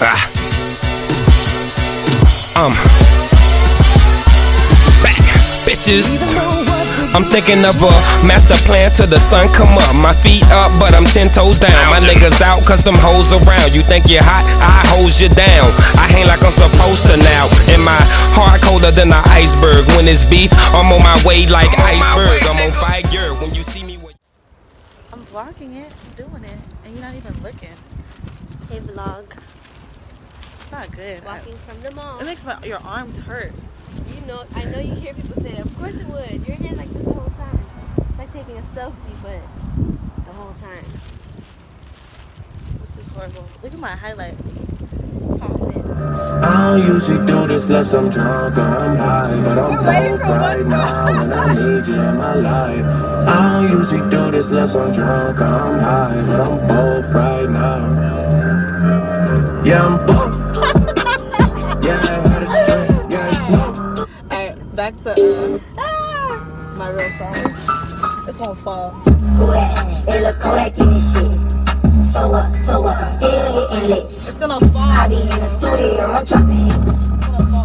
Back, bitches. I'm thinking of a master plan till the sun come up. My feet up, but I'm 10 toes down. My niggas out, cause them hoes around. You think you're hot, I hose you down. I hang like I'm supposed to now. And my heart colder than an iceberg. When it's beef, I'm on my way like iceberg. I'm on fire when you see me. I'm vlogging it, doing it, and you're not even looking. Hey vlog. It's not good. Walking from the mall. It makes your arms hurt. You know, I know you hear people say, of course it would. Your hand's like this the whole time. It's like taking a selfie, but the whole time. This is horrible. Look at my highlight. I don't usually do this unless I'm drunk or I'm high, but I'm both right now and I need you in my life. I don't usually do this unless I'm drunk or I'm high, but I'm both right now. Yeah, I'm both. Yeah, I had a drink. Yeah, I smoke. Alright, back to my real song. It's gonna fall. Who that? They look Kodak in this shit. So what, I'm still hitting licks. It's gonna fall. I be in the studio, I'm dropping hits.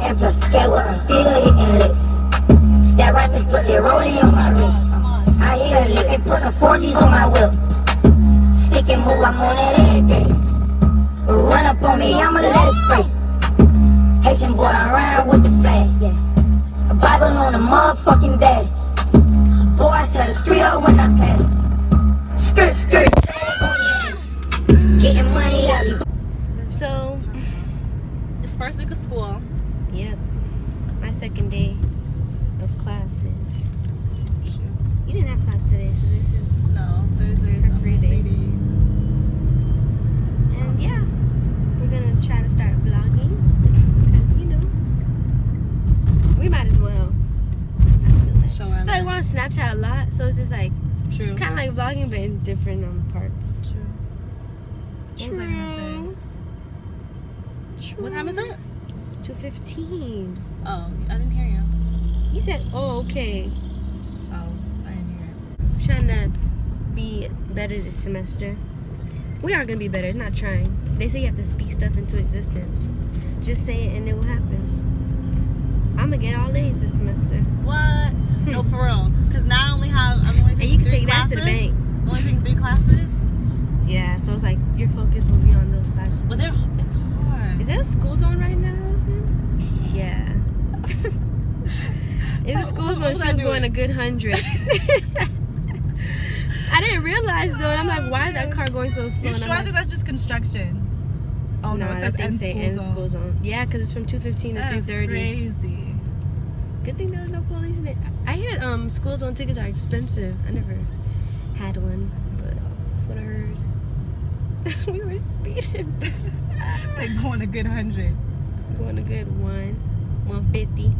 And plus, get what, I'm still hitting licks. That right me put the rolling on my wrist. I hit a lick and put some 4Gs on my whip. Stick and move, I'm on that every day. Run up on me, I'ma let it spray. Haitian boy, I'm around with the flag, yeah. A Bible on a motherfucking day. Boy, I tell the street up when I pass. Skirt, skirt, tag on you. Getting money out. So, It's first week of school. yep. My second day of classes. You didn't have class today, so this is No, Thursday. Her free day. and yeah. We're gonna try to start vlogging. Because, you know, we might as well. Show I feel like we're on Snapchat a lot, so it's just like True. it's kinda like vlogging but in different parts. True. What was I gonna say? What time is it? 2:15. Oh, I didn't hear you. You said, oh, okay. Oh, I didn't hear it. I'm trying to be better this semester. We are going to be better, it's not trying. They say you have to speak stuff into existence. Just say it and it will happen. I'm going to get all A's this semester. What? No, for real. Because now I'm only And taking you can 3 take classes. that to the bank. I'm only taking 3 classes. Yeah, so it's like your focus will be on those classes. But it's hard. Is there a school zone right now, Allison? Yeah. In the school zone, she was going a good 100. I didn't realize though, and I'm like, why is that car going so slow? You And sure? I'm I think that's just construction. Oh no, no, it I says think say end school school zone. Yeah, because it's from 2:15 to That's 3:30. crazy. Good thing there's no police in there. I hear school zone tickets are expensive. I never had one, but that's what I heard. We were speeding. It's like going a good 100. Going a good 150.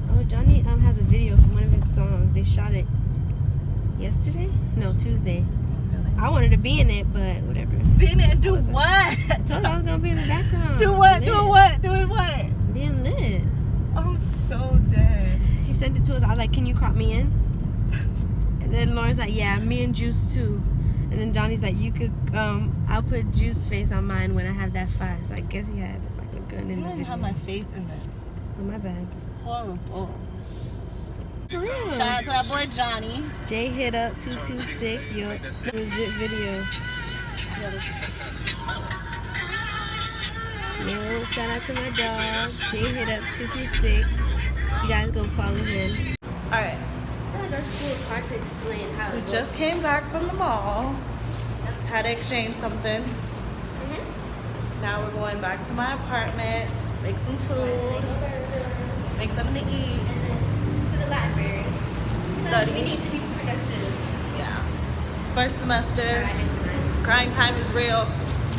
Oh, Johnny has a video from one of his songs. They shot it yesterday? No, Tuesday. Really? I wanted to be in it, but whatever. Be in it and do what? I told you I was gonna be in the background. Do what? Lit. Doing what? Doing what? Being lit. I'm so dead. He sent it to us. I was like, can you crop me in? And then Lauren's like, yeah, me and Juice too. And then Johnny's like, you could, I'll put Juice face on mine when I have that fire. So I guess he had like a gun in I the don't even video. have my face in this. Oh, my bad. Horrible. For real. Shout out to that boy Johnny. Jay hit up 226. Yo, legit video. Yo, shout out to my dog. Jay hit up 226. You guys go follow him. Alright, I feel like our school is hard to explain how we it just works. came back from the mall. Had to exchange something. Now we're going back to my apartment, make some food, make something to eat, To the library. study. We need to be productive. Yeah. First semester, grind time is real.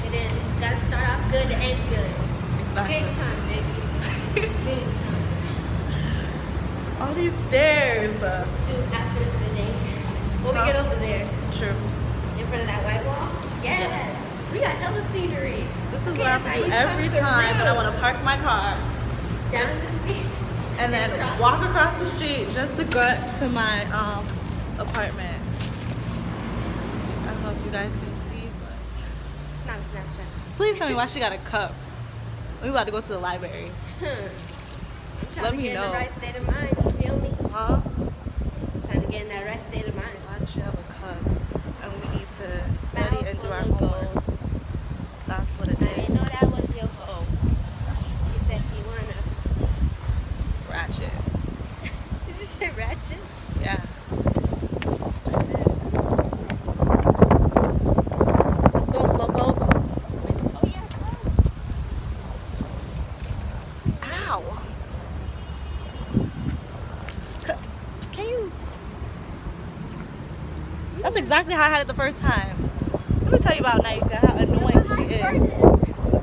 It is. Gotta start off good to end good. Exactly. Good time, baby. Good time. All these stairs. Let's do after the day. When we get over there, True. in front of that white wall. Yes. We got hella scenery. This is what I have to do every time when I want to park my car. Down the steps. And then walk across the street just to get to my apartment. I don't know if you guys can see, but It's not a Snapchat. Please tell me why she got a cup. We about to go to the library. I'm trying Let to me get in know. the right state of mind. You feel me? Huh? Trying to get in that right state of mind. Why does she have a cup? And we need to study and do our Mouthful of homework. gold. That's what it I didn't know is. that was your goal. She said she wanna. Ratchet. Did you say ratchet? Yeah. Let's go, Slowpoke. Oh yeah. Ow. Can you? That's exactly how I had it the first time. Let me tell you about Naika, how annoying she is.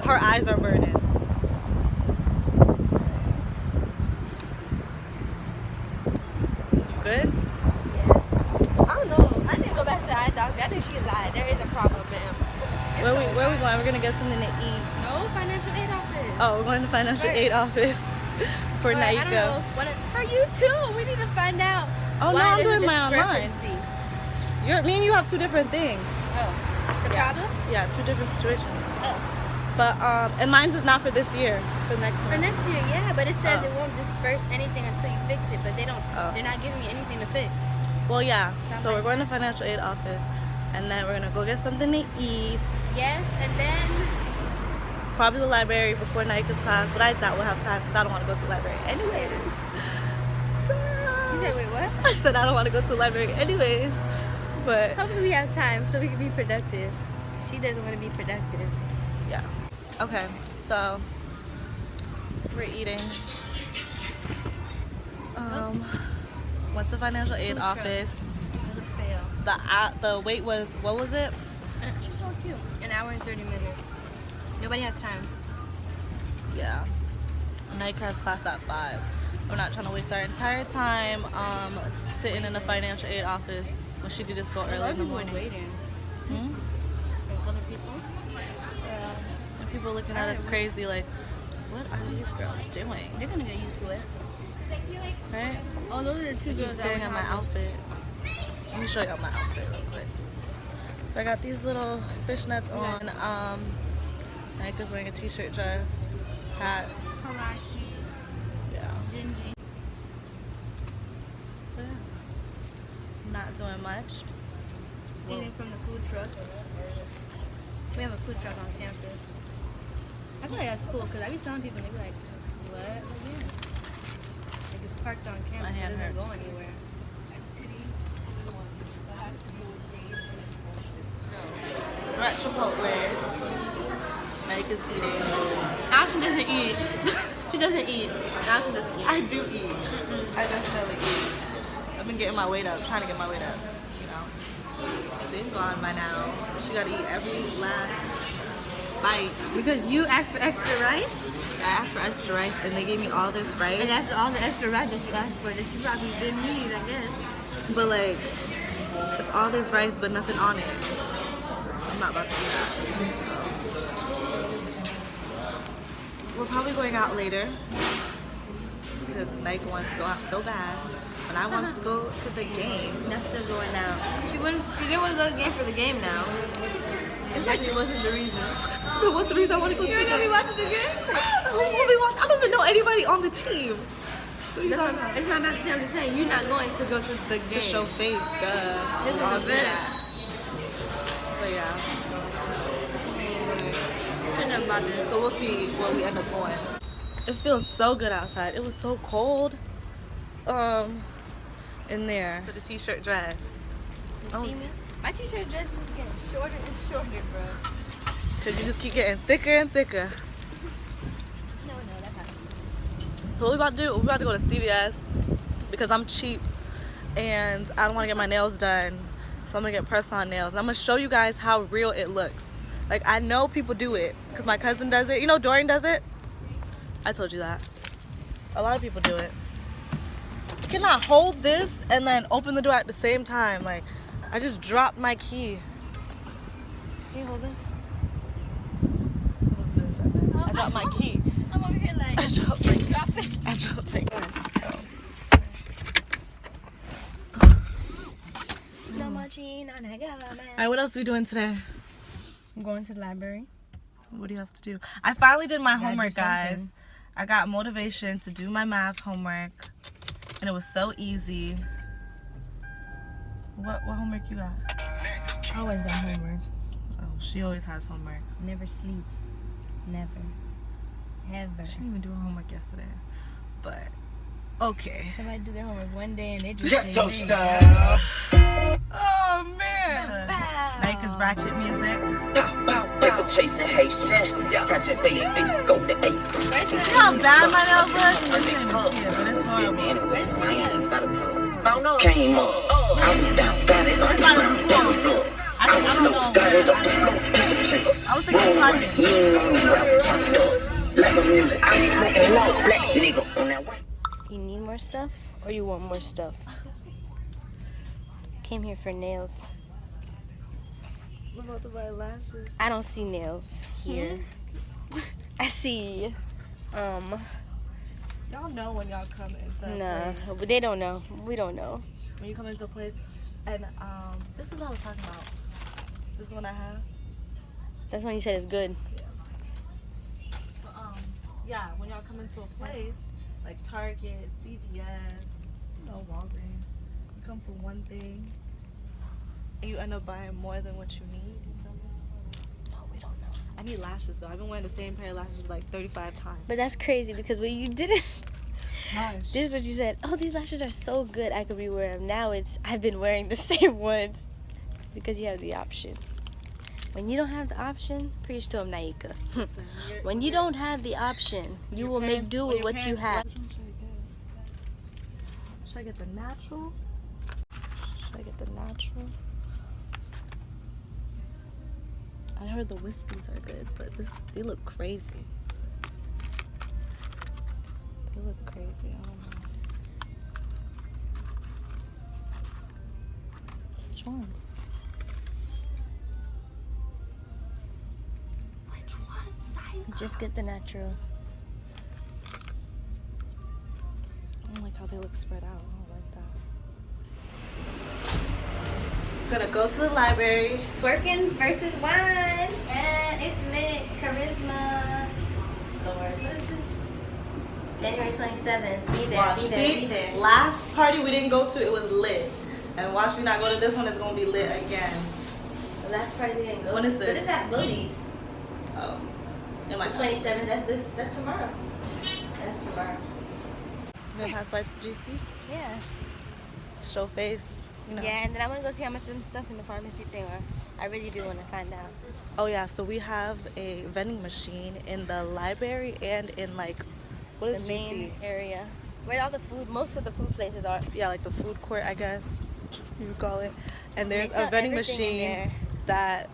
Her eyes are burning. You good? I don't know. I need to go back to the eye doctor. I think she lied. There is a problem, ma'am. Where we going? We're gonna get something to eat. No financial aid office. Oh, we're going to financial aid office for But I don't know. Naika. For you too. We need to find out. Oh, no, why I'm there's doing a mine online. discrepancy. Me and you have two different things. Oh, the problem? Yeah, two different situations. Oh, But and mine is not for this year. It's for next for one. next year, yeah. But it says Oh. it won't disperse anything until you fix it. But they don't. Oh. They're not giving me anything to fix. Well, yeah. Sounds So like- we're going to financial aid office, and then we're gonna go get something to eat. Yes, and then Probably the library before Naika's class, but I doubt we'll have time because I don't want to go to the library anyways. you said, wait, what? I said I don't want to go to the library anyways, but Hopefully we have time so we can be productive. She doesn't want to be productive. yeah. Okay, so we're eating. Went to financial aid Food truck. office. It was a fail. The wait was, what was it? She's so cute. An hour and 30 minutes. Nobody has time. Yeah. Naika has class at 5. We're not trying to waste our entire time sitting in the financial aid office when she could just go early in the morning. waiting. Hmm? And other people? Yeah. And people looking at us crazy like, what are these girls doing? They're gonna get used to it. Right? Oh, those are the two Keep girls that staring were at my outfit. Let me show y'all my outfit real quick. So I got these little fishnets on. Naika's wearing a t-shirt dress, hat. Karachi, Yeah. dingy. So yeah. Not doing much. Eating from the food truck. We have a food truck on campus. I feel like that's cool because I be telling people and they be like, what? Like, yeah. Like it's parked on campus. It hand doesn't hurts. go anywhere. We're at Chipotle. Naika's eating. Allison doesn't eat. She doesn't eat. Allison doesn't eat. I do eat. I definitely eat. I've been getting my weight up, trying to get my weight up, you know. Been gone by now. She gotta eat every last bite. Because you asked for extra rice? I asked for extra rice and they gave me all this rice. And that's all the extra rice that you asked for that you probably didn't need, I guess. But like, it's all this rice but nothing on it. I'm not about to do that. So we're probably going out later because Naika wants to go out so bad, but I want to go to the game. That's still going now. She didn't want to go to the game for the game now. Exactly wasn't the reason. So what's the reason I want to go to the You're game? gonna be watching the game? Who will be watching? I don't even know anybody on the team. What are you talking about? It's not about the game. I'm just saying you're not going to go to the game. To show face, duh. It's We're all an do event. that. But yeah. I know about this. So we'll see where we end up going. It feels so good outside. It was so cold. In there. For the t-shirt dress. You see me? My t-shirt dress is getting shorter and shorter, bro. Cause you just keep getting thicker and thicker. No, that's not. So what we about to do? We're about to go to CVS because I'm cheap and I don't want to get my nails done. So I'm gonna get press-on nails. I'm gonna show you guys how real it looks. Like I know people do it because my cousin does it. You know Dorian does it? I told you that. A lot of people do it. You cannot hold this and then open the door at the same time. Like I just dropped my key. Can you hold this? I dropped my key. I'm over here like, I dropped my drop it. I dropped my key. No more cheating on that government. Alright, what else are we doing today? I'm going to the library. What do you have to do? I finally did my gotta homework, do guys. something. I got motivation to do my math homework, and it was so easy. What homework you got? I always got homework. Oh, she always has homework. Never sleeps. Never. Ever. She didn't even do her homework yesterday. But, okay. Somebody do their homework one day and they just Ghetto say, style. Oh, man. Nike's ratchet music. Pow, pow, paper chasing Haitian. Project baby, go to 8. See how bad my nails look? You can't even see it, but it's horrible. Came up, I was down, got it on the ground, that was up. I was low, got it on the floor, paper chase. I was thinking Target. You ain't know me, but I was turned up. Like a music, I was smoking low, black nigga on that white. You need more stuff or you want more stuff? Came here for nails. I'm about to buy lashes. I don't see nails here. I see, Y'all know when y'all come into a nah, place. but they don't know. We don't know. When you come into a place, and this is what I was talking about. This is one I have. That's when you said it's good. But, yeah, when y'all come into a place, like Target, CVS, Walgreens, you come for one thing, and you end up buying more than what you need. You feel me? No, we don't know. I need lashes though. I've been wearing the same pair of lashes like 35 times. But that's crazy because when you did it, Gosh. this is what you said. Oh, these lashes are so good. I could be wearing them. Now it's I've been wearing the same ones because you have the option. When you don't have the option, preach to them, Naika. When you don't have the option, you will make do with what you have. Should I get the natural? Should I get the natural? I heard the wispies are good, but they look crazy. They look crazy. I don't know. Which ones? Which ones? Just get the natural. I don't like how they look spread out. I don't like that. Gonna go to the library. Twerking versus wine. And it's lit. Charisma. Lord, what is this? January 27th. Be there. Watch. Be there. See, Be there. last party we didn't go to, it was lit. And watch me not go to this one, it's gonna be lit again. The last party we didn't go. When is this? But it's at Bullies. Oh. Am I 27th. That's tomorrow. That's tomorrow. You gonna pass by GC? Yeah. Show face. You know. Yeah, and then I want to go see how much of them stuff in the pharmacy thing are. I really do want to find out. Oh yeah, so we have a vending machine in the library and in like, what is The main GC? area where all the food, most of the food places are. Yeah, like the food court, I guess you would call it. And there's They sell a vending everything in machine there. that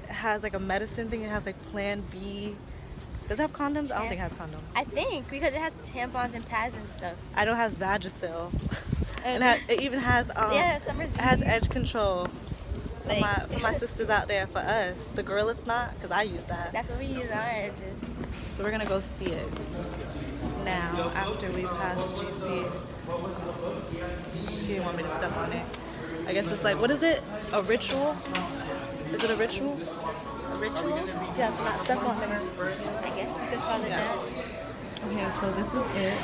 has like a medicine thing. It has like Plan B. Does it have condoms? I don't think it has condoms. I think because it has tampons and pads and stuff. I know it has Vagisil. And And it even has yeah, Summer's it has edge control. For Like- my sisters out there, for us. The Gorilla Snot, because I use that. That's what we use on our edges. So we're gonna go see it now after we pass GC. She didn't want me to step on it. I guess it's like, what is it? A ritual? Is it a ritual? A ritual? Yeah, to not step on it. I guess you could call it Yeah. that. Okay, so this is it.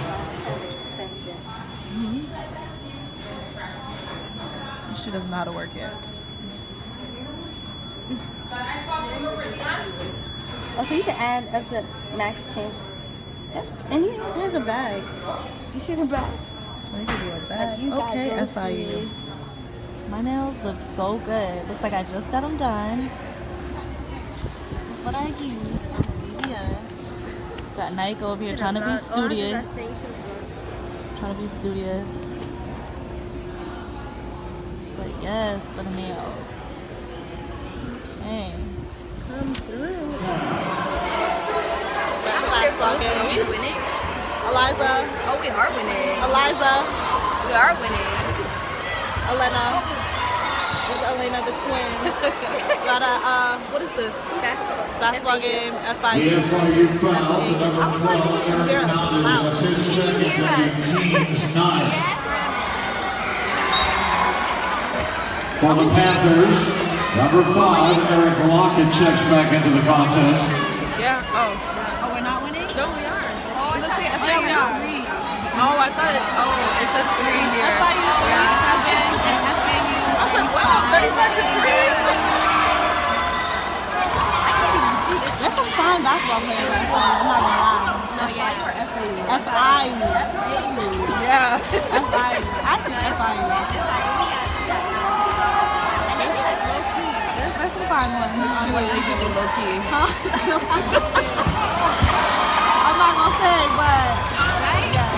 Expensive. She doesn't know how to work yet. Oh, so you can add up to max change. That's and he has a bag. Do you see the bag? Let me give you a bag. You got Okay, SIU. groceries. My nails look so good. Looks like I just got them done. This is what I use from CVS. Got Nike over here trying to be studious. Trying to be studious. But yes, for the nails. Hey. Come through. Basketball game. Are we winning? Eliza. Oh, we are winning. Eliza. We are winning. Elena. This is Elena, the twins. Got a, what is this? Basketball game, FIU. The FIU foul to number 12, Aaron Allen, his second, and team's ninth. For the Panthers, number 5, Eric Lockett checks back into the contest. Yeah. Oh, we're not winning? No, we are. Oh, let's say we are. Oh, I thought it. Oh, it says 3 here. I thought you were 37 and SBU. I was like, wow, 35 to 3. There's some fine basketball players right now. I'm not gonna lie. Oh yeah, you were FAU. FIU. Yeah. FIU. I think FIU. There's some fine ones. They do be low key. Huh? I'm not gonna say, but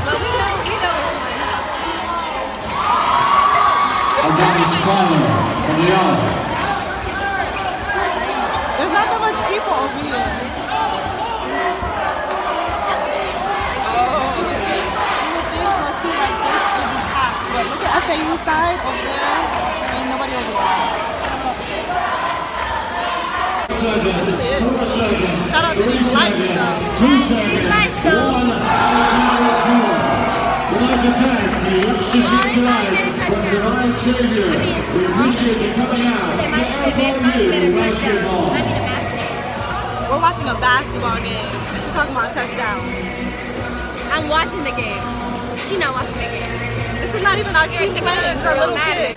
But we know. Adonis Fowler from the Yard. there's not that much people over here. But look at FAU side over there. Ain't nobody over there. 4 seconds. 4 seconds. Shout out to 3 these lights, seconds. though. 2 seconds. Lights, though. 1. Allison is good. We'd like to thank the youngsters here tonight from Divine Savior. We appreciate you coming out to FOU basketball. We're watching a basketball game. And she's talking about a touchdown. I'm watching the game. She's not watching the game. This is not even our team You're playing. It's our little kid.